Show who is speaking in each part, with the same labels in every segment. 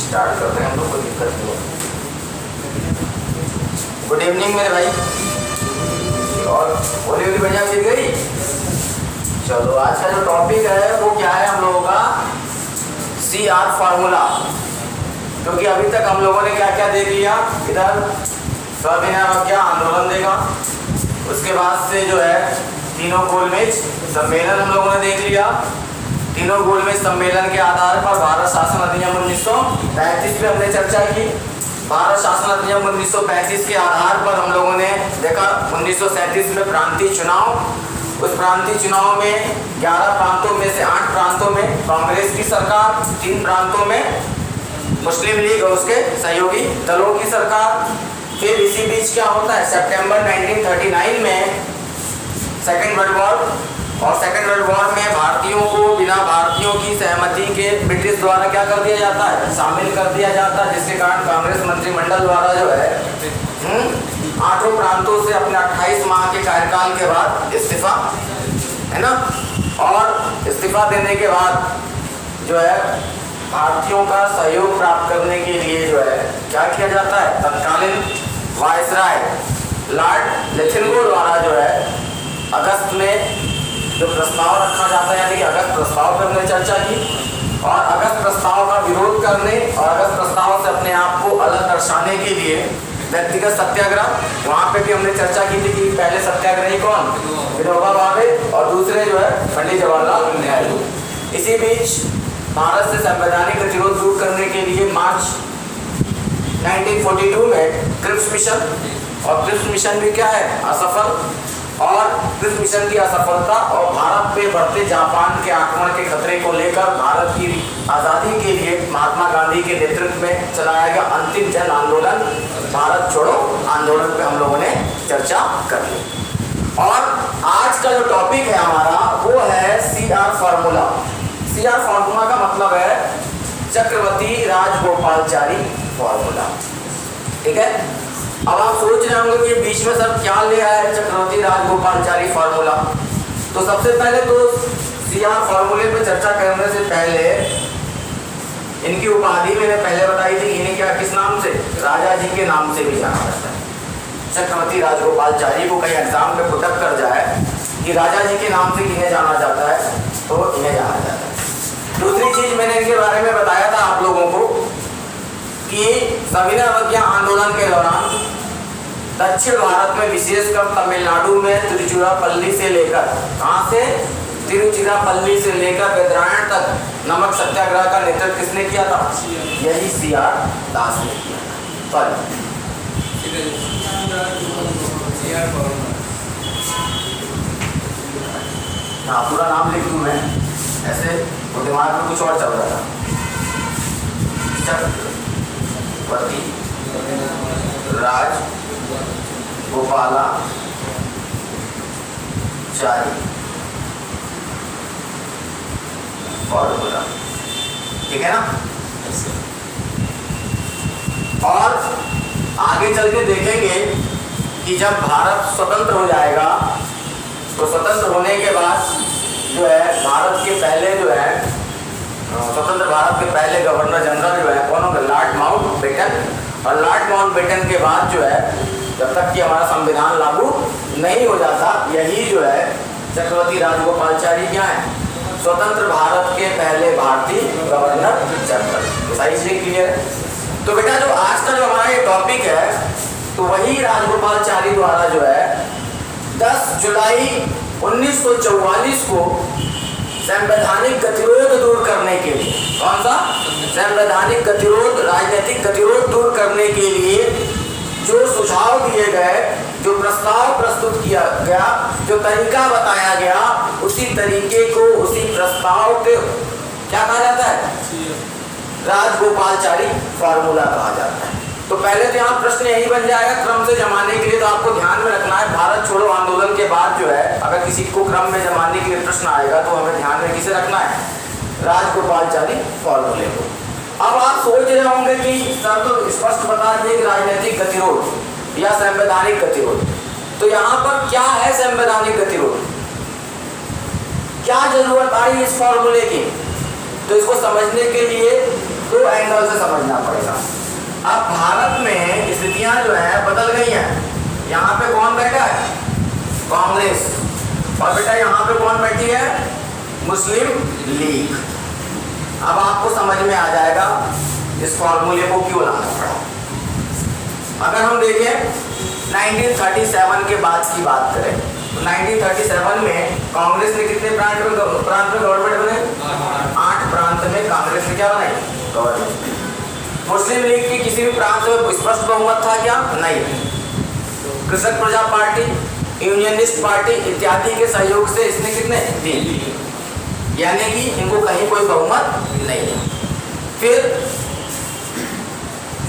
Speaker 1: Start करते हैं हम लोग, कोई दिक्कत नहीं है। गुड इवनिंग मेरे भाई, और होली होली बढ़िया मिल गई। चलो आज का जो टॉपिक है वो क्या है हम लोगों का, CR फार्मूला। क्योंकि अभी तक हम लोगों ने क्या क्या देख लिया, इधर सविनय अवज्ञा आंदोलन देखा, उसके बाद से जो है तीनों गोलमेज सम्मेलन हम लोगों ने देख लिया। तीनों गोलमेज सम्मेलन के आधार पर भारत शासन अधिनियम 1935 पे हमने चर्चा की। भारत शासन अधिनियम 1935 के आधार पर हम लोगों ने देखा 1937 में प्रांतीय चुनाव। उस प्रांतीय चुनाव में 11 प्रांतों में से 8 प्रांतों में कांग्रेस की सरकार, 3 प्रांतों में मुस्लिम लीग और उसके सहयोगी दलों की सरकार। फिर इसी बीच क्या होता है, सितंबर 1939 में सेकेंड वर्ल्ड वॉर, और सेकेंड वर्ल्ड वॉर में भारतीयों को बिना भारतीयों की सहमति के ब्रिटिश द्वारा क्या कर दिया जाता है, शामिल कर दिया जाता है, जिसके कारण कांग्रेस मंत्रिमंडल द्वारा जो है 8 प्रांतों से अपने 28 माह के कार्यकाल के बाद इस्तीफा, है ना। और इस्तीफा देने के बाद जो है भारतीयों का सहयोग प्राप्त करने के लिए जो है क्या किया जाता है, तत्कालीन वायसराय लॉर्ड लिथनगो द्वारा जो है अगस्त में जो प्रस्ताव रखा जाता है, यानी कि अगस्त प्रस्ताव पर हमने चर्चा की, और अगस्त प्रस्ताव का विरोध करने और अगस्त प्रस्ताव से अपने आप को अलग दर्शाने के लिए व्यक्तिगत सत्याग्रह, वहाँ पे भी हमने चर्चा की थी कि पहले सत्याग्रही कौन, विनोबा भावे, और दूसरे जो है पंडित जवाहरलाल नेहरू। इसी बीच भारत से संवैधानिक गतिरोध दूर करने के लिए मार्च 1942 में क्रिप्स मिशन, और क्रिप्स मिशन भी क्या है, असफल। और क्रिप्स मिशन की असफलता और भारत पे बढ़ते जापान के आक्रमण के खतरे को लेकर भारत की आज़ादी के लिए महात्मा गांधी के नेतृत्व में चलाया गया अंतिम जन आंदोलन भारत छोड़ो आंदोलन पे हम लोगों ने चर्चा कर ली। और आज का जो टॉपिक है हमारा वो है CR फार्मूला। CR फार्मूला का मतलब है चक्रवर्ती राजगोपालचारी फार्मूला, ठीक है। अब आप सोच रहे होंगे कि बीच में सर क्या ले आया है चक्रवर्ती राजगोपालचारी फार्मूला। तो सबसे पहले तो CR फार्मूले पे चर्चा करने से पहले इनकी उपाधि मैंने पहले बताई थी, इन्हें क्या किस नाम से, राजा जी के नाम से भी जाना जाता है। चक्रवर्ती राजगोपालचारी को कहीं एग्जाम पे पुटअप कर जाए कि राजा जी के नाम से किन्हें जाना जाता है, तो इन्हें जाना जाता है। दूसरी चीज मैंने इनके बारे में बताया था आप लोगों को कि सविनय अवज्ञा आंदोलन के दौरान दक्षिण भारत में विशेषकर तमिलनाडु में तिरुचिरापल्ली से लेकर, कहाँ से, तिरुचिरापल्ली से लेकर बेदरायण तक नमक सत्याग्रह का नेतृत्व किसने किया था, यही CR दास ने किया था। हाँ पूरा नाम लिख दूँ मैं, ऐसे तो दिमाग में कुछ और चल रहा था। चक्रवर्ती राज गोपालाचारी फार्मूला, ठीक है ना। और आगे चल के देखेंगे कि जब भारत स्वतंत्र हो जाएगा तो स्वतंत्र होने के बाद जो है भारत के पहले जो है स्वतंत्र भारत के पहले गवर्नर जनरल जो है कौन होगा, लॉर्ड माउंटबेटन। और लॉर्ड माउंटबेटन के बाद जो है जब तक कि हमारा संविधान लागू नहीं हो जाता, यही जो है चक्रवर्ती राजगोपालचारी क्या है, स्वतंत्र भारत के पहले भारतीय गवर्नर जनरल। सारी चीजें क्लियर है। तो बेटा जो आज का जो हमारा ये टॉपिक है, तो वही राजगोपालचारी द्वारा जो है 10 जुलाई 1944 को संवैधानिक गतिरोध दूर करने के लिए, कौन सा, संवैधानिक गतिरोध, राजनीतिक गतिरोध दूर करने के लिए जो सुझाव दिए गए, जो प्रस्ताव प्रस्तुत किया गया, जो तरीका बताया गया, उसी तरीके को, उसी प्रस्ताव के क्या कहा जाता है, राजगोपालचारी फार्मूला कहा जाता है। तो पहले तो यहाँ प्रश्न यही बन जाएगा क्रम से जमाने के लिए, तो आपको ध्यान में रखना है भारत छोड़ो आंदोलन के बाद जो है अगर किसी को क्रम में जमाने के लिए प्रश्न आएगा तो हमें ध्यान में किसे रखना है, राजगोपालचारी फार्मूले को। अब आप सोच रहे होंगे कि सर तो स्पष्ट बता दिए कि राजनीतिक गतिरोध या संवैधानिक गतिरोध, तो यहाँ पर क्या है संवैधानिक गतिरोध, क्या जरूरत आई इस फॉर्मूले की। तो इसको समझने के लिए दो एंगल से समझना पड़ेगा। अब भारत में स्थितियां जो है बदल गई हैं। यहाँ पे कौन बैठा है? कांग्रेस। और बेटा यहाँ पे कौन बैठी है? मुस्लिम लीग। अब आपको समझ में आ जाएगा इस फॉर्मूले को क्यों लाना पड़ा। अगर हम देखें 1937 के बाद की बात करें तो 1937 में कांग्रेस ने कितने प्रांत में गवर्नमेंट बने? 8 प्रांत में कांग्रेस ने क्या बनाई? गवर्नमेंट। मुस्लिम लीग की किसी भी प्रांत में स्पष्ट बहुमत था क्या? नहीं। कृषक प्रजा पार्टी, यूनियनिस्ट पार्टी इत्यादि के सहयोग से इसने कितने? 3, यानी कि इनको कहीं कोई बहुमत नहीं है। फिर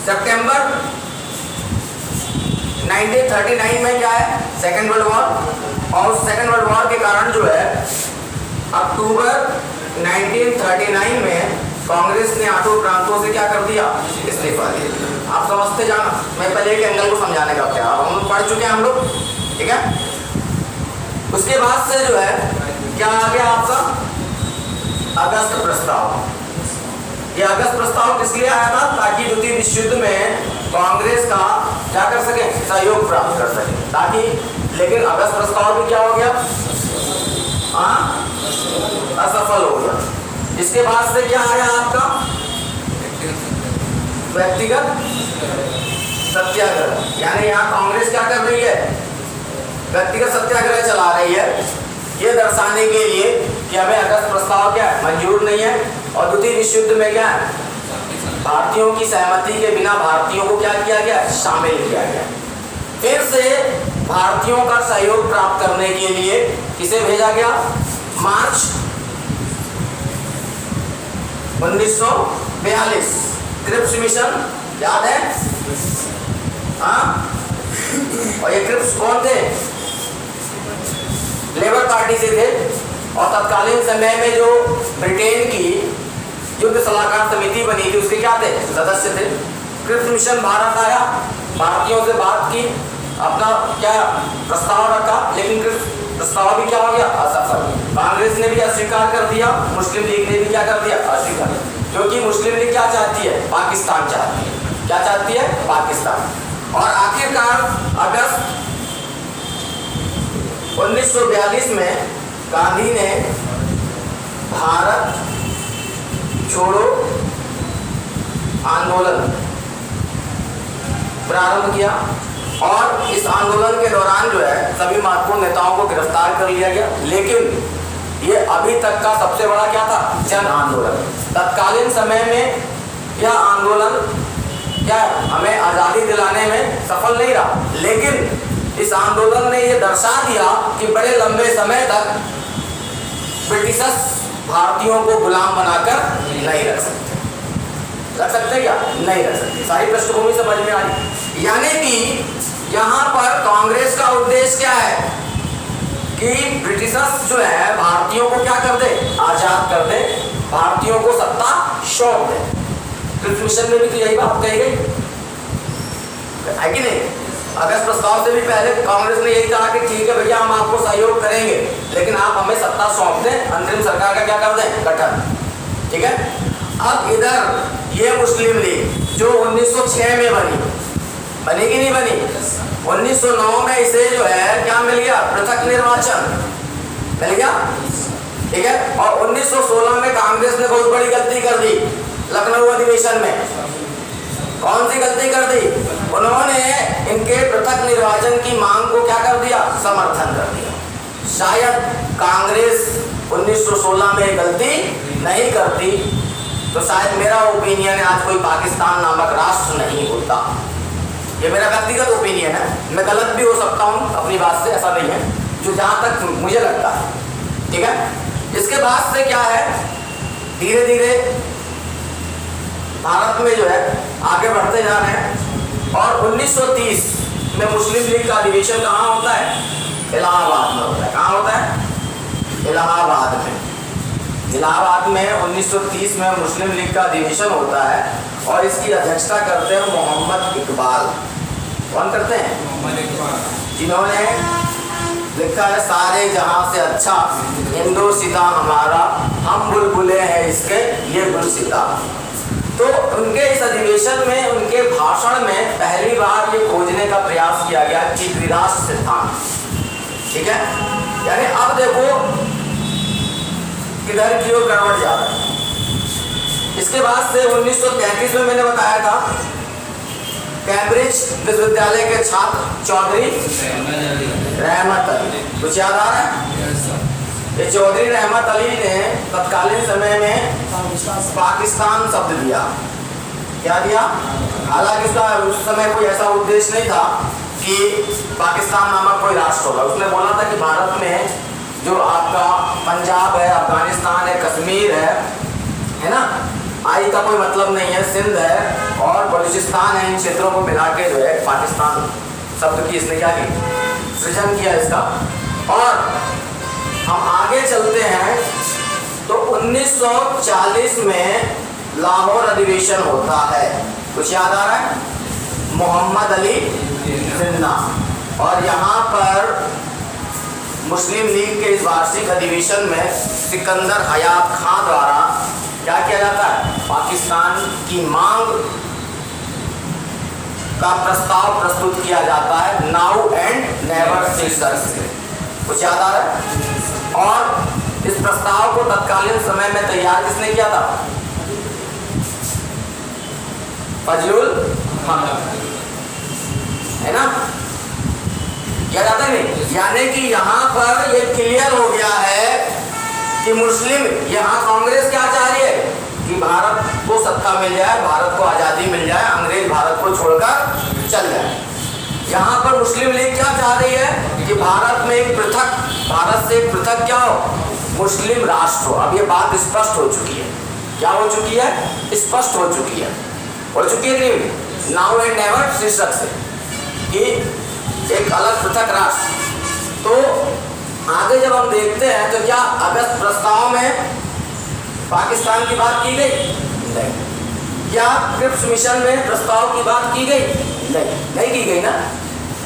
Speaker 1: सितंबर 1939 में क्या है? Second world war. और सेकेंड वर्ल्ड वॉर के कारण जो है अक्टूबर 1939 में कांग्रेस ने 8 प्रांतों से क्या कर दिया? इस्तीफा दे दिया। आप समझते जाना, मैं पहले एक एंगल को समझाने का क्या, हम लोग पढ़ चुके हैं हम लोग, ठीक है। उसके बाद से जो है क्या आ गया आपका? अगस्त प्रस्ताव। ये अगस्त प्रस्ताव किस लिए आया था? ताकि द्वितीय विश्व युद्ध में कांग्रेस का क्या कर सके? सहयोग प्राप्त कर सके। ताकि लेकिन अगस्त प्रस्ताव भी क्या हो गया? असफल हो गया। इसके बाद से क्या आया आपका? व्यक्तिगत सत्याग्रह। यानी यहाँ कांग्रेस क्या कर रही है? व्यक्तिगत सत्याग्रह चला रही है, ये दर्शाने के लिए कि हमें अगस्त प्रस्ताव क्या है? मंजूर नहीं है। और द्वितीय विश्व युद्ध में क्या है? भारतीयों की सहमति के बिना भारतीयों को क्या किया गया? शामिल किया गया। फिर से भारतीयों का सहयोग प्राप्त करने के लिए किसे भेजा गया? मार्च 1942 क्रिप्स मिशन, याद है? हाँ। और ये क्रिप्स कौन थे? लेबर पार्टी से थे। और तत्कालीन समय में जो ब्रिटेन की युद्ध सलाहकार समिति बनी थी उसके क्या थे? सदस्य थे। क्रिप्स मिशन भारत आया, भारतीयों से बात की, अपना क्या प्रस्ताव रखा, लेकिन क्रिप्स प्रस्ताव भी क्या हो गया? असफल। कांग्रेस ने भी अस्वीकार कर दिया, मुस्लिम लीग ने भी क्या कर दिया? अस्वीकार। क्योंकि मुस्लिम लीग क्या चाहती है? पाकिस्तान चाहती है। क्या चाहती है? पाकिस्तान। और आखिरकार अगस्त 1942 में गांधी ने भारत छोड़ो आंदोलन प्रारंभ किया। और इस आंदोलन के दौरान जो है सभी महत्वपूर्ण नेताओं को गिरफ्तार कर लिया गया। लेकिन ये अभी तक का सबसे बड़ा क्या था? जन आंदोलन। तत्कालीन समय में यह आंदोलन क्या हमें आज़ादी दिलाने में सफल नहीं रहा, लेकिन इस आंदोलन ने यह दर्शा दिया कि बड़े लंबे समय तक ब्रिटिशर्स भारतीयों को गुलाम बनाकर नहीं रख सकते। रख सकते क्या? नहीं रख सकते। सारी पृष्ठभूमि समझ में आ रही। यानी कि यहाँ पर कांग्रेस का उद्देश्य क्या है कि ब्रिटिशर्स जो है भारतीयों को क्या कर दे? आजाद कर दे, भारतीयों को सत्ता सौंप दे। क्रिप्स मिशन में भी तो यही बात कही गई है कि नहीं? अगस्त प्रस्ताव से भी पहले कांग्रेस ने यही कहा कि ठीक है भैया हम आपको सहयोग करेंगे, लेकिन आप हमें सत्ता सौंप दें, अंतरिम सरकार का क्या कर दें? गठन। ठीक है। अब इधर ये मुस्लिम लीग जो 1906 में बनी कि नहीं बनी? 1909 में इसे जो है क्या मिल गया? पृथक निर्वाचन मिल गया। ठीक है। और 1916 में कांग्रेस ने बहुत बड़ी गलती कर दी लखनऊ अधिवेशन में। कौन सी गलती कर दी? उन्होंने इनके पृथक निर्वाचन की मांग को क्या कर दिया? समर्थन कर दिया। शायद कांग्रेस 1916 में गलती नहीं करती तो शायद मेरा ओपिनियन है आज कोई पाकिस्तान नामक राष्ट्र नहीं होता। ये मेरा व्यक्तिगत ओपिनियन है, मैं गलत भी हो सकता हूँ अपनी बात से, ऐसा नहीं है, जो जहाँ तक मुझे लगता है। ठीक है। इसके बाद से क्या है, धीरे धीरे भारत में जो है आगे बढ़ते जा रहे हैं। और 1930 में मुस्लिम लीग का अधिवेशन कहाँ होता है? इलाहाबाद में होता है। कहाँ होता है? इलाहाबाद में। इलाहाबाद में 1930 में मुस्लिम लीग का अधिवेशन होता है और इसकी अध्यक्षता करते हैं मोहम्मद इकबाल। कौन करते हैं? मोहम्मद इकबाल, जिन्होंने लिखा है सारे जहां से अच्छा हिंदू सीता हमारा, हम बुलबुले हैं इसके ये गुलसिता। तो उनके इस अधिवेशन में, उनके भाषण में पहली बार ये खोजने का प्रयास किया गया कि द्विराष्ट्र सिद्धांत, ठीक है। यानी अब देखो किधर की ओर करवट जा रहा है। इसके बाद से 1933 में मैंने बताया था कैम्ब्रिज विश्वविद्यालय के छात्र चौधरी रहमत अली, कुछ याद आ रहा है? ये चौधरी रहमत अली ने तत्कालीन समय में पाकिस्तान शब्द दिया। क्या दिया? हालांकि उसका उस समय कोई ऐसा उद्देश्य नहीं था कि पाकिस्तान नामक कोई राष्ट्र होगा। उसने बोला था कि भारत में जो आपका पंजाब है, अफगानिस्तान है, कश्मीर है ना, आई का कोई मतलब नहीं है, सिंध है और बलूचिस्तान है, इन क्षेत्रों को मिला के जो है पाकिस्तान शब्द की इसने क्या की, सृजन किया इसका। और हम आगे चलते हैं तो 1940 में लाहौर अधिवेशन होता है, कुछ याद आ रहा है? मोहम्मद अली जिन्ना। और यहाँ पर मुस्लिम लीग के इस वार्षिक अधिवेशन में सिकंदर हयात खां द्वारा क्या किया जाता है? पाकिस्तान की मांग का प्रस्ताव प्रस्तुत किया जाता है, नाउ एंड नेवर शीर्षक से, कुछ याद आ रहा है? और इस प्रस्ताव को तत्कालीन समय में तैयार किसने किया था? फजलुल हक, है ना? क्या जाता है नहीं? यानी कि यहाँ पर ये क्लियर हो गया है कि मुस्लिम, यहाँ कांग्रेस क्या चाह रही है कि भारत को सत्ता मिल जाए, भारत को आज़ादी मिल जाए, अंग्रेज भारत को छोड़कर चल जाए। यहाँ पर मुस्लिम लीग क्या चाह रही है कि भारत में एक पृथक, भारत से एक पृथक क्या हो, मुस्लिम राष्ट्र हो। अब ये बात स्पष्ट हो चुकी है। क्या हो चुकी है? स्पष्ट हो चुकी है। हो चुकी है नहीं, नाउ एंड नेवर शीर्षक से, कि एक अलग पृथक राष्ट्र। तो आगे जब हम देखते हैं तो क्या अगस्त प्रस्ताव में पाकिस्तान की बात की गई? नहीं। क्या क्रिप्स मिशन में प्रस्ताव की बात की गई? नहीं की गई ना।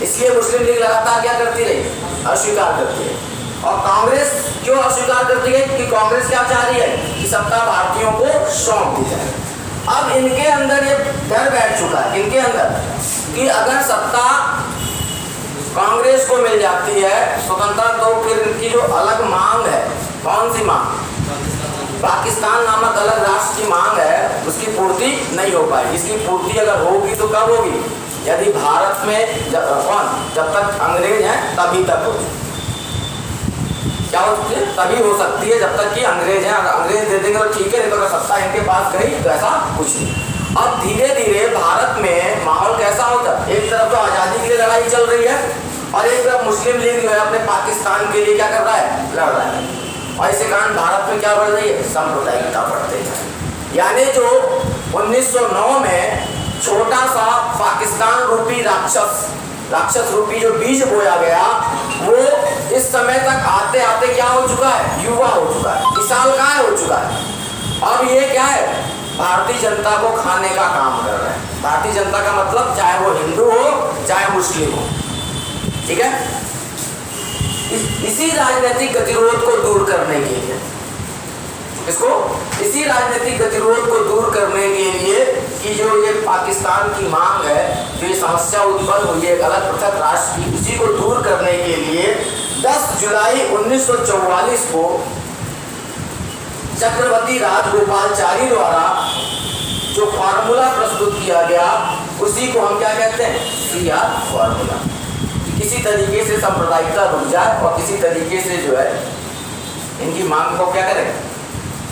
Speaker 1: इसलिए मुस्लिम लीग लगातार क्या करती रही? अस्वीकार करती है। और कांग्रेस क्यों अस्वीकार करती है? कि कांग्रेस क्या चाह रही है कि सत्ता भारतीयों को सौंप दी जाए। अब इनके अंदर ये डर बैठ चुका है, इनके अंदर, कि अगर सत्ता कांग्रेस को मिल जाती है स्वतंत्रता, तो फिर इनकी जो अलग मांग है, कौन सी मांग? पाकिस्तान नामक अलग राष्ट्र की मांग है, उसकी पूर्ति नहीं हो पाएगी। इसकी पूर्ति अगर होगी तो कब होगी? यदि भारत में जब तक अंग्रेज हैं तभी तक होगी। क्या होती है? तभी हो सकती है जब तक कि अंग्रेज हैं। अगर अंग्रेज दे देंगे तो ठीक है, नहीं तो अगर सत्ता इनके पास गई तो ऐसा कुछ नहीं। अब धीरे धीरे भारत में माहौल कैसा होता है? एक तरफ तो आज़ादी के लिए लड़ाई चल रही है और एक तरफ मुस्लिम लीग जो है अपने पाकिस्तान के लिए क्या कर रहा है? लड़ रहा है। और इसी कारण भारत में क्या बढ़ रही है? सांप्रदायिकता बढ़ते हैं। यानी जो 1909 में छोटा सा पाकिस्तान रूपी राक्षस रूपी जो बीज बोया गया, वो इस समय तक आते आते क्या हो चुका है? युवा हो चुका है, विशालकाय हो चुका है। अब ये क्या है? भारतीय जनता को खाने का काम कर रहा है। भारतीय जनता का मतलब चाहे वो हिंदू हो चाहे मुस्लिम हो, ठीक है। इसी राजनीतिक गतिरोध को दूर करने के लिए, इसी राजनीतिक गतिरोध को दूर करने के लिए कि जो ये पाकिस्तान की मांग है, जो ये समस्या उत्पन्न हुई है अलग पृथक राष्ट्र की, उसी को दूर करने के लिए 10 जुलाई 1944 को चक्रवर्ती राजगोपालचारी द्वारा जो फार्मूला प्रस्तुत किया गया, उसी को हम क्या कहते हैं? CR formula. किसी तरीके से सांप्रदायिकता रुक जाए और किसी तरीके से जो है इनकी मांग को क्या करें,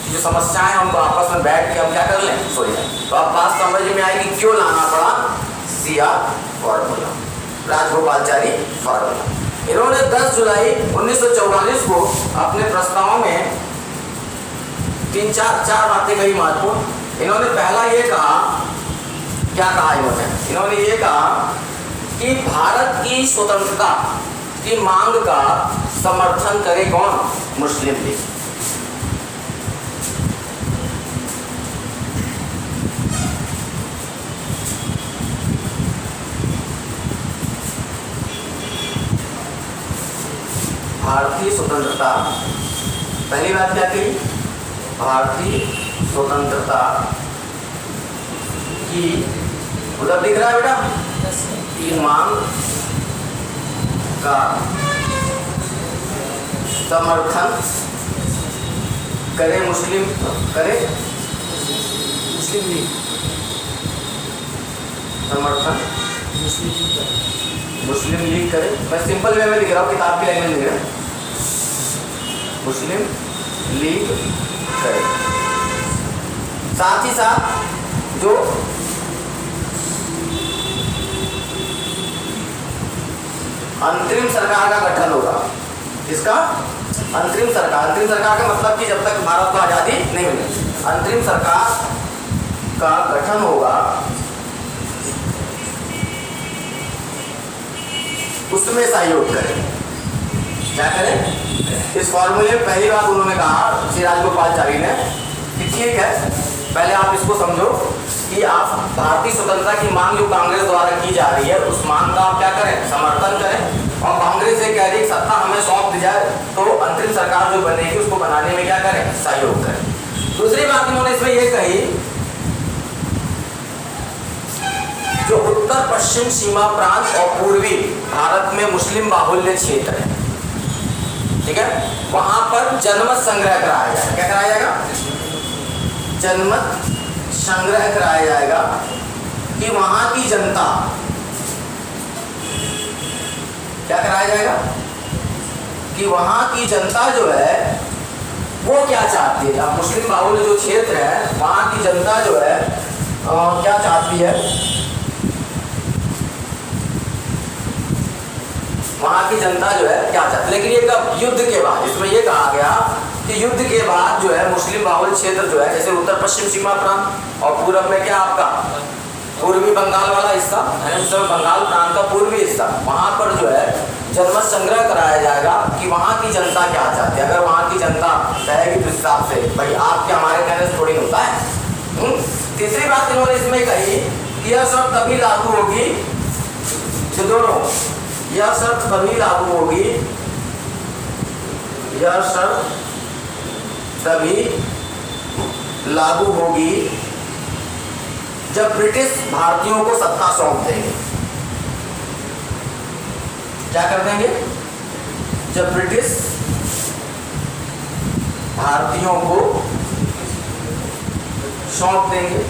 Speaker 1: जो समस्याएं हमको आपस में बैठ के हम क्या कर लें, सो जाए। तो अब बात समझ में आएगी क्यों लाना पड़ा CR फार्मूला, राजगोपालचारी फार्मूला। इन्होंने 10 जुलाई 1944 को अपने प्रस्ताव में चार बातें कही महत्वपूर्ण। इन्होंने पहला ये कहा, क्या कहा इन्होंने ये कहा कि भारत की स्वतंत्रता की मांग का समर्थन करे कौन? मुस्लिम लीग। भारतीय स्वतंत्रता, पहली बात क्या कही? भारतीय स्वतंत्रता की, उधर दिख रहा है बेटा, की मांग का समर्थन करे मुस्लिम लीग, समर्थन मुस्लिम लीग करे। मैं सिंपल वे में लिख रहा हूँ, किताब की लैंग्वेज लिख रहा हूँ, मुस्लिम लीग करे। साथ ही साथ जो अंतरिम सरकार का गठन होगा, इसका अंतरिम सरकार का मतलब कि जब तक भारत को आज़ादी नहीं मिली, अंतरिम सरकार का गठन होगा, उसमें सहयोग करें। क्या करें? इस फॉर्मूले में पहली बार उन्होंने कहा श्री राजगोपालाचारी ने कि ठीक है, पहले आप इसको समझो कि आप भारतीय स्वतंत्रता की मांग जो कांग्रेस द्वारा की जा रही है, उस मांग का आप क्या करें? समर्थन करें। और कांग्रेस से कह रही सत्ता हमें सौंप दी जाए, तो अंतरिम सरकार जो बनेगी उसको बनाने में क्या करें? सहयोग करें। दूसरी बात इन्होंने इसमें यह कही, जो उत्तर पश्चिम सीमा प्रांत और पूर्वी भारत में मुस्लिम बाहुल्य क्षेत्र है, ठीक है, वहां पर जनमत संग्रह कराया जाएगा। क्या कराया जाएगा? जनमत संग्रह कराया जाएगा कि वहां की जनता, क्या कराया जाएगा? कि वहां की जनता जो है वो क्या चाहती है। अब मुस्लिम बाहुल्य जो क्षेत्र है, वहां की जनता जो है क्या चाहती है, वहां की जनता जो है क्या चाहती है। लेकिन ये कब? युद्ध के बाद। इसमें ये कहा गया कि युद्ध के बाद जो है मुस्लिम बाहुल्य क्षेत्र जो है, जैसे उत्तर पश्चिम सीमा प्रांत और पूरब में क्या आपका पूर्वी बंगाल वाला हिस्सा है, उस समय बंगाल प्रांत का पूर्वी हिस्सा, वहां पर जो है जनमत संग्रह कराया जाएगा कि वहां की जनता क्या चाहती है। अगर वहां की जनता कहेगी तो हिसाब से भाई आपके हमारे कहने से थोड़ी होता है। तीसरी बात इन्होंने इसमें कही कि यह शर्त तभी लागू होगी, जो दोनों, यह शर्त तभी लागू होगी, यह शर्त तभी लागू होगी जब ब्रिटिश भारतीयों को सत्ता सौंप देंगे। क्या कर देंगे? जब ब्रिटिश भारतीयों को सौंप देंगे,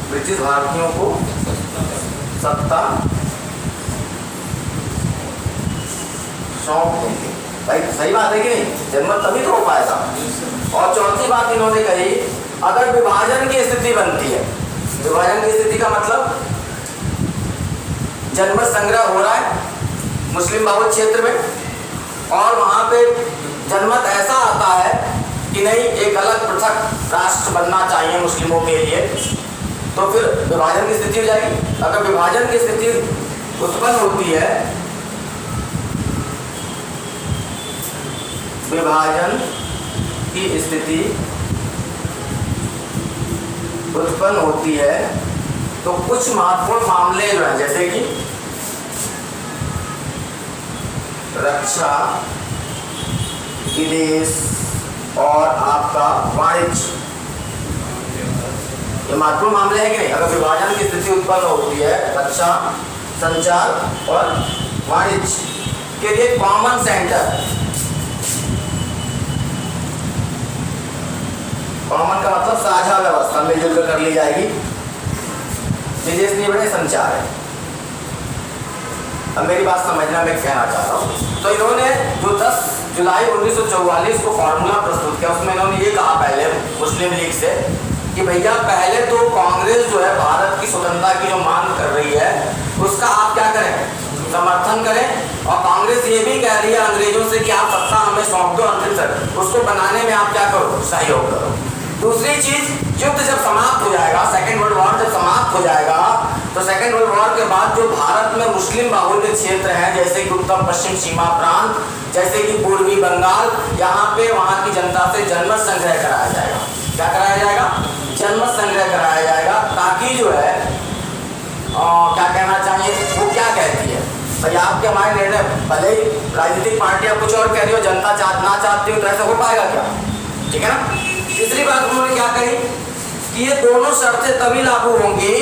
Speaker 1: ब्रिटिश भारतीयों को सत्ता सौंप देंगे। भाई सही बात है कि नहीं? जनमत तभी तो हो पाएगा। और चौथी बात इन्होंने कही, अगर विभाजन की स्थिति बनती है, विभाजन की स्थिति का मतलब जनमत संग्रह हो रहा है मुस्लिम बाहुल्य क्षेत्र में और वहां पे जनमत ऐसा आता है कि नहीं एक अलग पृथक राष्ट्र बनना चाहिए मुस्लिमों के लिए, तो फिर विभाजन की स्थिति हो जाएगी। अगर विभाजन की स्थिति उत्पन्न होती है, विभाजन की स्थिति उत्पन्न होती है तो कुछ महत्वपूर्ण मामले जो हैं, जैसे कि रक्षा, विदेश और आपका वाणिज्य, ये महत्वपूर्ण मामले हैं कि नहीं? अगर विभाजन की स्थिति उत्पन्न होती है, रक्षा, संचार और वाणिज्य के लिए कॉमन सेंटर, कॉमन का मतलब साझा व्यवस्था मिलजुल कर कर ली जाएगी। विदेश नहीं बने, संचार है। अब मेरी बात समझना मैं कहना चाहता हूँ। तो इन्होंने जो 10 जुलाई 1944 को फॉर्मूला प्रस्तुत किया, उसमें इन्होंने ये कहा पहले मुस्लिम लीग से कि भैया पहले तो कांग्रेस जो है भारत की स्वतंत्रता की जो मांग कर रही है उसका आप क्या करें? समर्थन करें। और कांग्रेस ये भी कह रही है अंग्रेजों से कि आप सत्ता हमें सौंप दो, अंतिम तक उसको बनाने में आप क्या करो? सहयोग करो। दूसरी चीज, युद्ध जब समाप्त हो जाएगा, सेकेंड वर्ल्ड वॉर जब समाप्त हो जाएगा, तो सेकेंड वर्ल्ड वॉर के बाद जो भारत में मुस्लिम बाहुल्य क्षेत्र हैं, जैसे कि उत्तर पश्चिम सीमा प्रांत, जैसे कि पूर्वी बंगाल, यहाँ पे वहाँ की जनता से जनमत संग्रह कराया जाएगा। क्या कराया जाएगा? जनमत संग्रह कराया जाएगा, ताकि जो है क्या कहना चाहिए, वो क्या कहती है भाई आपके हमारे निर्णय, भले ही राजनीतिक पार्टियां कुछ और कह रही हो, जनता ना चाहती हो, तो ऐसा हो पाएगा क्या? ठीक है ना। तीसरी बात उन्होंने क्या कही कि ये दोनों शर्तें तभी लागू होंगी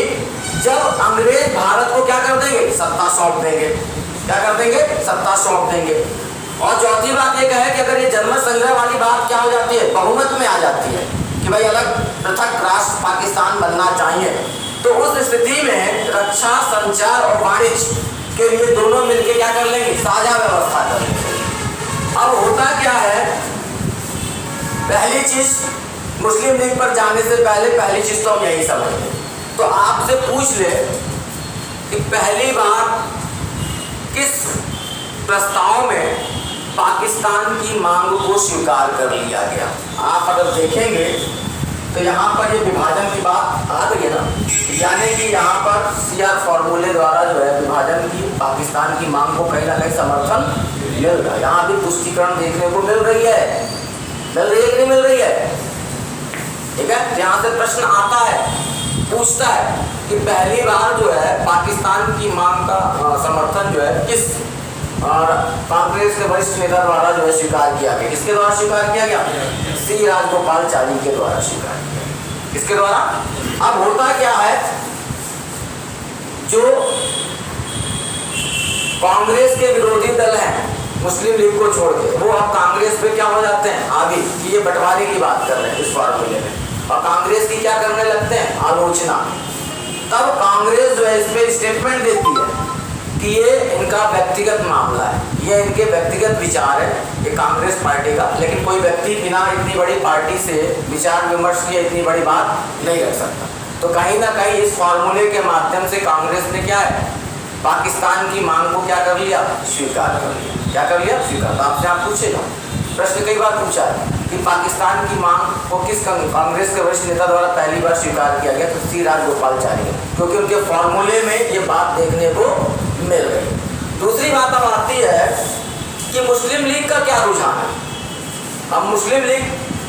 Speaker 1: जब अंग्रेज भारत को क्या कर देंगे, सत्ता सौंप देंगे। क्या कर देंगे, सत्ता सौंप देंगे। और चौथी बात एक है कि अगर ये जनमत संग्रह वाली बात क्या हो जाती है, बहुमत में आ जाती है कि भाई अलग पृथक राष्ट्र पाकिस्तान बनना चाहिए, तो उस स्थिति में रक्षा, संचार और वाणिज्य के लिए दोनों मिलकर क्या कर लेंगे, साझा व्यवस्था कर लेंगे। अब होता क्या है, पहली चीज मुस्लिम लीग पर जाने से पहली चीज तो हम यही समझते। तो आपसे पूछ ले कि पहली बार किस प्रस्ताव में पाकिस्तान की मांग को स्वीकार कर लिया गया। आप अगर देखेंगे तो यहाँ पर ये विभाजन की बात आ गई है ना, यानी कि यहाँ पर सीआर फॉर्मूले द्वारा जो है विभाजन की, पाकिस्तान की मांग को कहीं ना कहीं समर्थन मिल रहा है। यहाँ भी पुष्टिकरण देखने को मिल रही है, मिल रही है कि नहीं मिल रही है। ठीक है, यहाँ से प्रश्न आता है, पूछता है कि पहली बार जो है पाकिस्तान की मांग का समर्थन जो है किस और कांग्रेस के वरिष्ठ नेता द्वारा जो है स्वीकार किया गया। किसके द्वारा स्वीकार किया गया, सी राजगोपालाचारी के द्वारा स्वीकार किया। किसके द्वारा। अब होता क्या है, जो कांग्रेस के विरोधी दल हैं मुस्लिम लीग को छोड़ के, वो अब कांग्रेस पे क्या हो जाते हैं, आगे कि ये बंटवारे की बात कर रहे हैं इस फॉर्मूले में, और कांग्रेस की क्या करने लगते हैं, आलोचना। तब कांग्रेस जो है इस पे स्टेटमेंट देती है कि ये इनका व्यक्तिगत मामला है, ये इनके व्यक्तिगत विचार है, ये कांग्रेस पार्टी का, लेकिन कोई व्यक्ति बिना इतनी बड़ी पार्टी से विचार विमर्श किए इतनी बड़ी बात नहीं रख सकता। तो कहीं ना कहीं इस फॉर्मूले के माध्यम से कांग्रेस ने क्या है, पाकिस्तान की मांग को क्या कर लिया, स्वीकार कर लिया। क्या कर लिया, स्वीकार। तो आपसे आप पूछेगा, प्रश्न कई बार पूछा है कि पाकिस्तान की मांग को किस कांग्रेस के वरिष्ठ नेता द्वारा पहली बार स्वीकार किया गया, तो सी राजगोपालाचारी, क्योंकि उनके फॉर्मूले में ये बात देखने को मिल गई। दूसरी बात अब आती है कि मुस्लिम लीग का क्या रुझान है। अब मुस्लिम लीग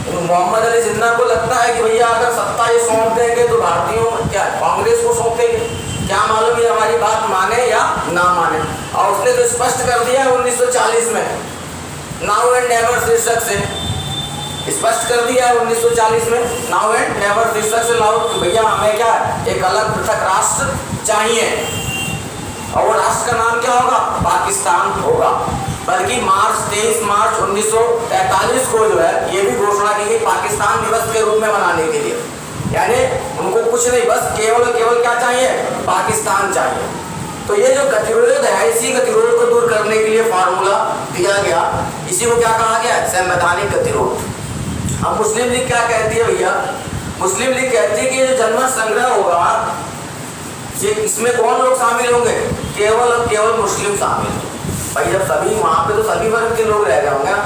Speaker 1: मोहम्मद अली जिन्ना को लगता है कि भैया अगर सत्ता ये सौंप देंगे तो भारतीयों क्या कांग्रेस को सौंपेंगे, क्या मालूम ये हमारी बात माने या ना माने। और उसने तो स्पष्ट कर दिया 1940 में, नाउ एंड नेवर शीर्षक से स्पष्ट कर दिया है 1940 में, नाउ एंड नेवर शीर्षक से लाओ कि भैया हमें क्या एक अलग पृथक राष्ट्र चाहिए, और वो राष्ट्र का नाम क्या होगा, पाकिस्तान होगा। बल्कि 23 मार्च 1943 को जो है ये भी घोषणा की गई पाकिस्तान दिवस के रूप में मनाने के लिए, यानी उनको कुछ नहीं, बस केवल क्या चाहिए, पाकिस्तान चाहिए। तो ये जो गतिरोध है, इसी गतिरोध को दूर करने के लिए फार्मूला दिया गया, इसी को क्या कहा गया, संवैधानिक गतिरोध। अब मुस्लिम लीग क्या कहती है भैया, मुस्लिम लीग कहती है कि ये जो जनमत संग्रह होगा, ये इसमें कौन लोग शामिल होंगे, केवल मुस्लिम शामिल होंगे। भाई जब सभी वहाँ पे तो सभी वर्ग के लोग रह जाओगे ना,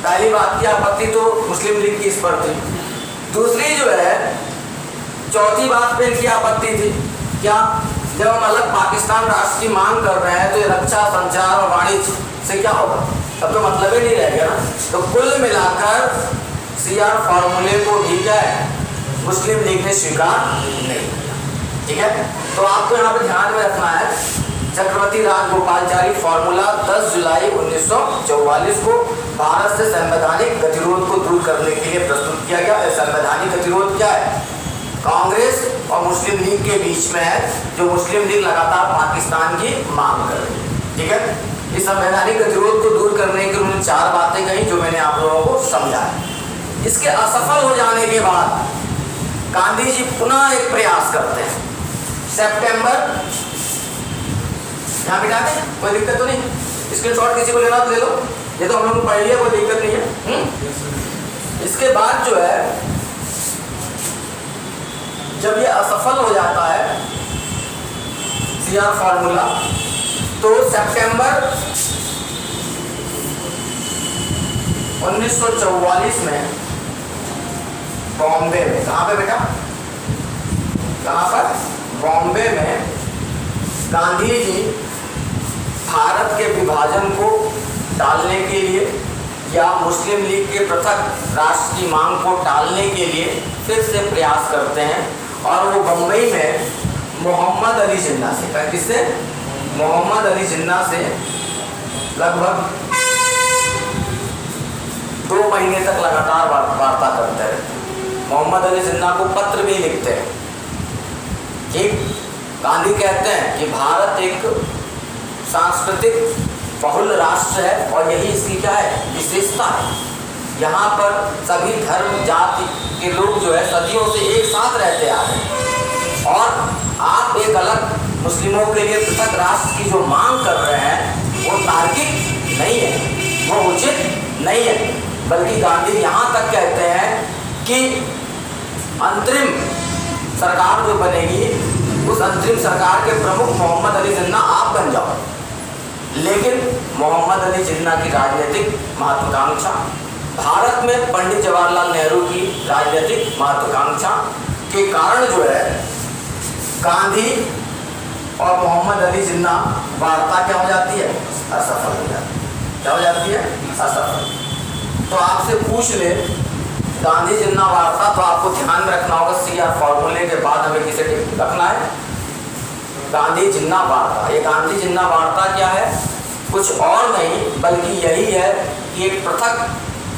Speaker 1: पहली बात की आपत्ति तो मुस्लिम लीग की इस पर थी। दूसरी जो है, चौथी बात पे इनकी आपत्ति थी क्या, जब हम अलग पाकिस्तान राष्ट्र की मांग कर रहे हैं तो ये रक्षा, संचार और वाणिज्य से क्या होगा, अब तो मतलब ही नहीं रह गया ना। तो कुल मिलाकर सीआर फॉर्मूले को भी क्या है, मुस्लिम लीग ने स्वीकार नहीं किया। ठीक है, तो आपको यहाँ पे ध्यान में रखना है, चक्रवर्ती राजगोपालाचारी फॉर्मूला 10 जुलाई 1944 को भारत से संवैधानिक गतिरोध को दूर करने के लिए प्रस्तुत किया गया। संवैधानिक गतिरोध क्या है, कांग्रेस और मुस्लिम लीग के बीच में है, जो मुस्लिम लीग लगातार पाकिस्तान की मांग कर रही है। ठीक है, इस संवैधानिक गतिरोध को दूर करने के उन्होंने 4 बातें कही जो मैंने आप लोगों को समझाया। इसके असफल हो जाने के बाद गांधी जी पुनः एक प्रयास करते हैं। सितंबर, यहाँ बिठा दें, कोई दिक्कत तो नहीं, स्क्रीनशॉट किसी को लेना तो ले लो, ये तो हम लोग पढ़ लिया, कोई दिक्कत नहीं है। इसके बाद जो है, जब ये असफल हो जाता है सीआर फॉर्मूला, तो सितंबर 1944 में बॉम्बे में, कहाँ पे बेटा, कहाँ पर, बॉम्बे में गांधी जी भारत के विभाजन को टालने के लिए या मुस्लिम लीग के पृथक राष्ट्र की मांग को टालने के लिए फिर से प्रयास करते हैं, और वो बम्बई में मोहम्मद अली जिन्ना से, किससे, मोहम्मद अली जिन्ना से लगभग 2 महीने तक लगातार वार्ता करते हैं। मोहम्मद अली जिन्ना को पत्र भी लिखते हैं। ठीक, गांधी कहते हैं कि भारत एक सांस्कृतिक बहुल राष्ट्र है और यही इसकी क्या है, विशेषता है। यहाँ पर सभी धर्म जाति के लोग जो है सदियों से एक साथ रहते आ रहे हैं, और आप एक अलग मुस्लिमों के लिए पृथक राष्ट्र की जो मांग कर रहे हैं वो तार्किक नहीं है, वो उचित नहीं है। बल्कि गांधी यहाँ तक कहते हैं कि अंतरिम सरकार जो बनेगी उस अंतरिम सरकार के प्रमुख मोहम्मद अली जिन्ना आप बन जाओ। लेकिन मोहम्मद अली जिन्ना की राजनीतिक महत्वाकांक्षा, भारत में पंडित जवाहरलाल नेहरू की राजनीतिक महत्वाकांक्षा के कारण जो है गांधी और मोहम्मद अली जिन्ना वार्ता क्या हो जाती है, असफल हो जाती है। क्या हो जाती है, असफल। तो आपसे पूछ ले गांधी जिन्ना वार्ता, तो आपको ध्यान में रखना होगा CR फॉर्मूले के बाद हमें किसे रखना है, गांधी जिन्ना वार्ता। ये गांधी जिन्ना वार्ता क्या है, कुछ और नहीं बल्कि यही है कि एक पृथक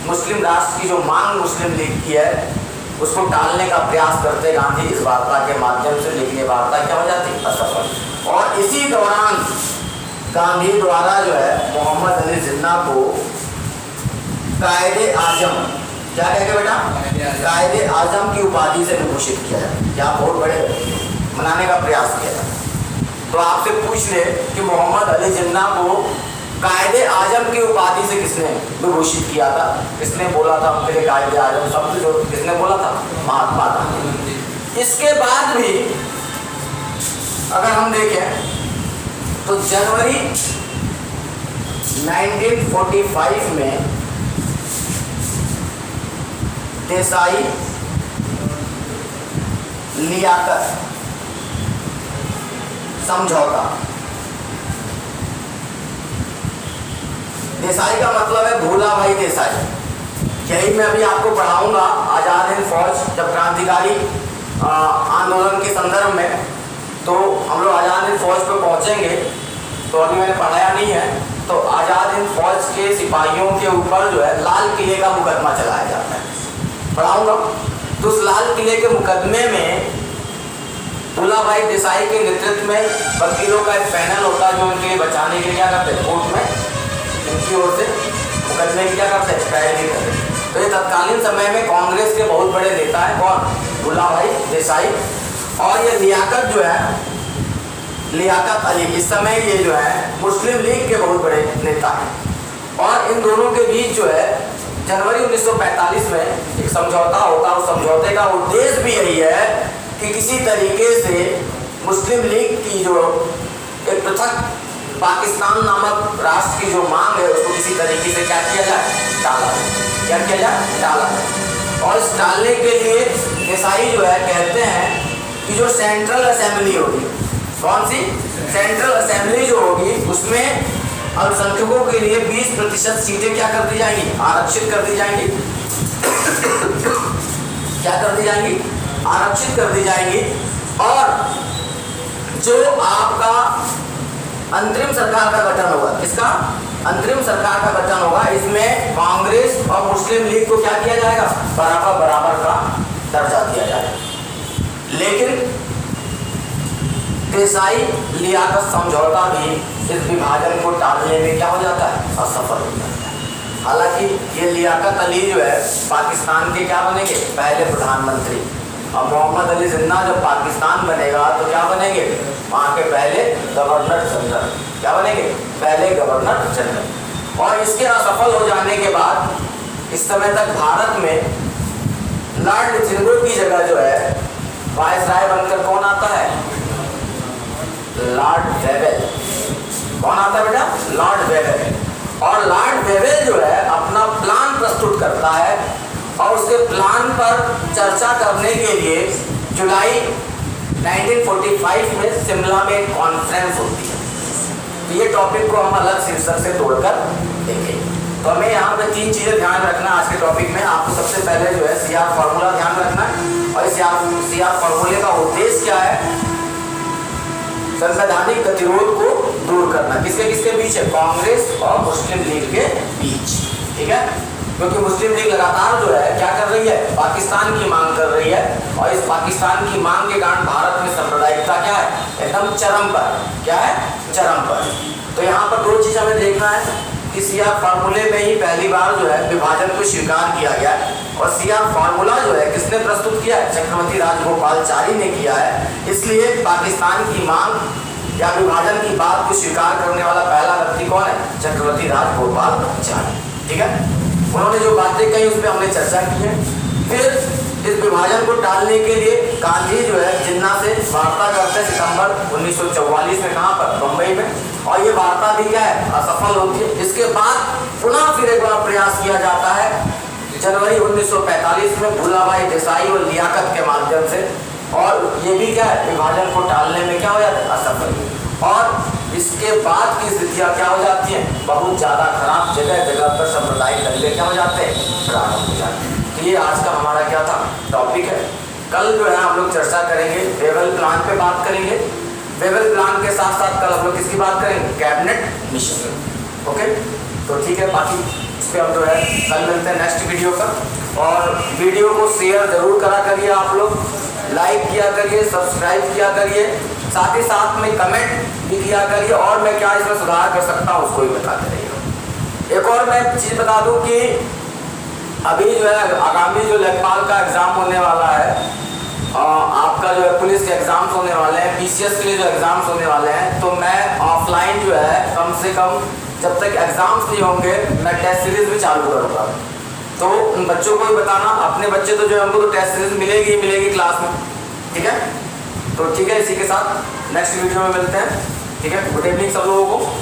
Speaker 1: मुस्लिम राष्ट्र की जो मांग मुस्लिम लीग की है उसको टालने का प्रयास करते गांधी इस वार्ता के माध्यम से, लेकिन ये वार्ता क्या हो जाती, असफल। और इसी दौरान गांधी द्वारा जो है मोहम्मद अली जिन्ना को कायदे आजम, क्या कहेंगे बेटा, कायदे आजम की उपाधि से विभूषित किया जाए, या बहुत बड़े मनाने का प्रयास किया जाए। तो आपसे पूछ ले कि मोहम्मद अली जिन्ना को कायदे आजम की उपाधि से किसने विभूषित किया था, किसने बोला था उनके लिए कायदे आजम शब्द जो किसने बोला था, महात्मा गांधी। इसके बाद भी अगर हम देखें तो जनवरी 1945 में देसाई लियाकत समझौता, देसाई का मतलब है भोला भाई देसाई। यही मैं अभी आपको पढ़ाऊंगा आज़ाद हिंद फौज जब क्रांतिकारी आंदोलन के संदर्भ में, तो हम लोग आज़ाद हिंद फौज पर पहुंचेंगे। तो अभी मैंने पढ़ाया नहीं है, तो आज़ाद हिंद फौज के सिपाहियों के ऊपर जो है लाल किले का मुकदमा चलाया जाता है, पढ़ाऊंगा। तो उस लाल किले के मुकदमे में भोला भाई देसाई के नेतृत्व में वकीलों का एक पैनल होता है जो उनके बचाने के लिए क्या करते हैं, कोर्ट में इनकी ओर से मुकदमे की क्या करते हैं, पैरवी करते हैं। तो ये तत्कालीन समय में कांग्रेस के बहुत बड़े नेता हैं, कौन, भोला भाई देसाई, और ये लियाकत जो है, लियाकत अली, इस समय ये जो है मुस्लिम लीग के बहुत बड़े नेता हैं। और इन दोनों के बीच जो है जनवरी 1945 में एक समझौता होता है। उस समझौते का उद्देश्य भी यही है कि किसी तरीके से मुस्लिम लीग की जो एक पृथक पाकिस्तान नामक राष्ट्र की जो मांग है उसको किसी तरीके से क्या किया जाए, टाला जाए। क्या किया जाए, टाला जाए। और इस टालने के लिए देसाई जो है कहते हैं कि जो सेंट्रल असेंबली होगी, कौन सी, सेंट्रल असेंबली जो होगी उसमें अल्पसंख्यकों के लिए 20% सीटें क्या कर दी जाएंगी, आरक्षित कर दी जाएंगी। क्या कर दी जाएंगी, आरक्षित कर दी जाएंगी। और जो आपका अंतरिम सरकार का गठन होगा, किसका, अंतरिम सरकार का गठन होगा, इसमें कांग्रेस और मुस्लिम लीग को क्या किया जाएगा, बराबर बराबर का दर्जा दिया जाएगा। लेकिन देसाई लियाकत समझौता भी इस विभाजन को टालने में क्या हो जाता है, असफल हो जाता है। हालांकि ये लियाकत अली जो है पाकिस्तान के क्या बनेंगे, पहले प्रधानमंत्री, और मोहम्मद अली जिन्ना जब पाकिस्तान बनेगा तो क्या बनेंगे, वहाँ के पहले गवर्नर जनरल। क्या बनेंगे, पहले गवर्नर जनरल। और इसके असफल हो जाने के बाद इस समय तक भारत में लॉर्ड लिथिंगो की जगह जो है वायसराय बनकर कौन आता है, लॉर्ड वेवेल। कौन आता है बेटा, लॉर्ड वेवेल। और लॉर्ड वेवेल जो है अपना प्लान प्रस्तुत करता है और उसके प्लान पर चर्चा करने के लिए जुलाई 1945 में शिमला में एक कॉन्फ्रेंस होती है। तो ये टॉपिक को हम अलग शीर्षक से तोड़कर देखेंगे। तो हमें यहाँ पे 3 चीज़ें ध्यान रखना है आज के टॉपिक में। आपको सबसे पहले जो है CR फॉर्मूला ध्यान रखना है, और इस CR फॉर्मूले का उद्देश्य क्या है, संवैधानिक गतिरोध को दूर करना। किसके किसके बीच है, कांग्रेस और मुस्लिम लीग के बीच, ठीक है। क्योंकि मुस्लिम लीग लगातार जो है क्या कर रही है, पाकिस्तान की मांग कर रही है, और इस पाकिस्तान की मांग के कारण भारत में सांप्रदायिकता क्या है, एकदम चरम पर। क्या है? चरम पर। तो यहाँ पर दो चीज हमें देखना है कि सीआर फार्मूले में ही पहली बार जो है विभाजन को स्वीकार किया गया है। और सीआर फार्मूला जो है किसने प्रस्तुत किया है? चक्रवर्ती राजगोपालचारी ने किया है। इसलिए पाकिस्तान की मांग या विभाजन की बात को स्वीकार करने वाला पहला व्यक्ति कौन है? चक्रवर्ती राजगोपालचारी। ठीक है, उन्होंने जो बातें कही उस पर हमने चर्चा की है। फिर इस विभाजन को टालने के लिए गांधी जो है जिन्ना से वार्ता करते हैं सितंबर 1944 में। कहाँ पर? बम्बई में। और ये वार्ता भी क्या है? असफल होती है। इसके बाद पुनः फिर एक बार प्रयास किया जाता है जनवरी 1945 में भूलाभाई देसाई और लियाकत के माध्यम से। और ये भी क्या है? विभाजन को टालने में क्या हो जाता है? असफल। और इसके बाद की स्थितियाँ क्या हो जाती हैं? बहुत ज़्यादा खराब। जगह जगह पर सांप्रदायिक दंगे क्या हो जाते हैं? प्रारंभ हो जाते हैं। तो ये आज का हमारा क्या था? टॉपिक है। कल जो है हम लोग चर्चा करेंगे वेवेल प्लान पे बात करेंगे। वेवेल प्लान के साथ साथ कल हम लोग किसकी बात करेंगे? Cabinet mission. ओके, तो ठीक है, बाकी इस पर हम जो है कल मिलते हैं नेक्स्ट वीडियो पर। और वीडियो को शेयर जरूर करा करिए, आप लोग लाइक किया करिए, सब्सक्राइब किया करिए, साथ ही साथ में कमेंट भी किया करिए। और मैं क्या इसमें सुधार कर सकता हूँ उसको भी बताते रहिए। एक और मैं चीज़ बता दूँ कि अभी जो है आगामी जो लेखपाल का एग्ज़ाम होने वाला है, आपका जो है पुलिस के एग्ज़ाम्स होने वाले हैं, पीसीएस के लिए जो एग्ज़ाम्स होने वाले हैं, तो मैं ऑफलाइन जो है कम से कम जब तक एग्ज़ाम्स नहीं होंगे मैं टेस्ट सीरीज़ भी चालू करूँगा। तो उन बच्चों को भी बताना, अपने बच्चे तो जो है उनको तो टेस्ट सीरीज़ मिलेगी मिलेगी क्लास में। ठीक है, तो ठीक है, इसी के साथ नेक्स्ट वीडियो में मिलते हैं। ठीक है, गुड इवनिंग सब लोगों को।